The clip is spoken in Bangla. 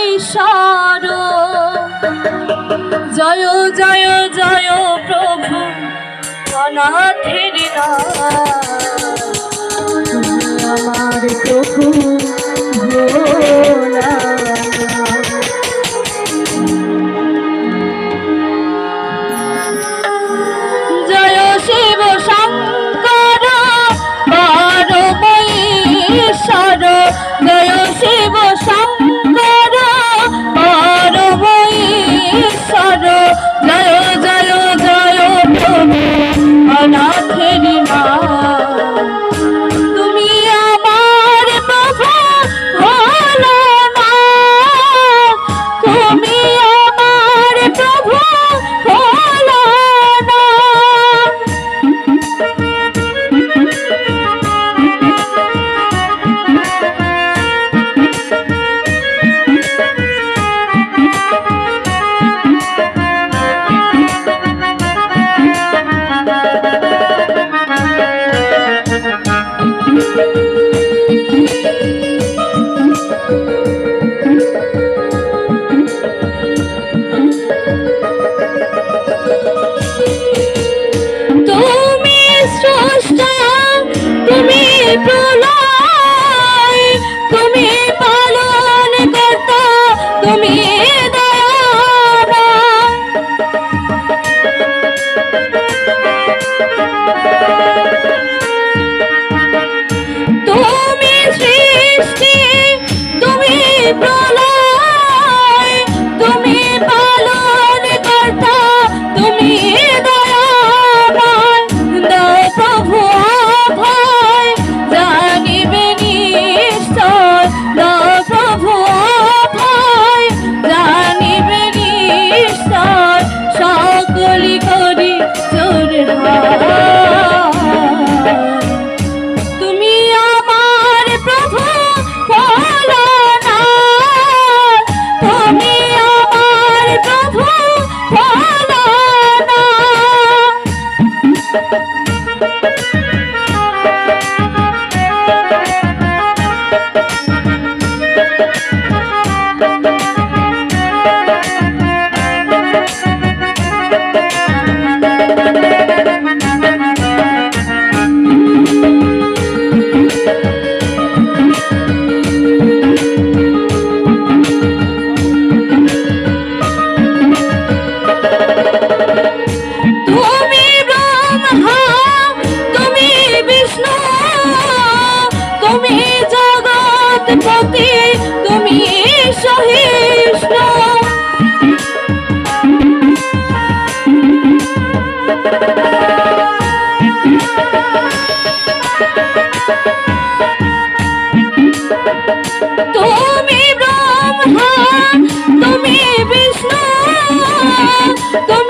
পরমেশ্বর জয় জয় জয় প্রভু অনাথের আমার প্রভু ভোলা জয় শিব শঙ্কর পরমেশ্বর জয় শিব শঙ্কর পরমেশ্বর জয় জয় জয় প্রভু অনাথের মা তুমি আমার প্রভু ভোলানাথ তুমি আমার প্রভু ভোলানাথ তুমি স্রষ্টা তুমি প্রলয় তুমি পালন কর্তা তুমি দয়াময় তুমি সৃষ্টি তুমি প্রলয় তুমি পালন কর্তা তুমি দয়াময় দাও প্রভু অভয় জানিবে নিশ্চয় দাও প্রভু অভয় জানিবে নিশ্চয় সকলি করি জোরহার তুমি আমার প্রভু ভোলানাথ তুমি আমার প্রভু ভোলানাথ তুমি ব্রহ্মা তুমি বিষ্ণু তুমি জগৎপতি তুমি সহিষ্ণু তুমি ব্রহ্মা তুমি বিষ্ণু তুমি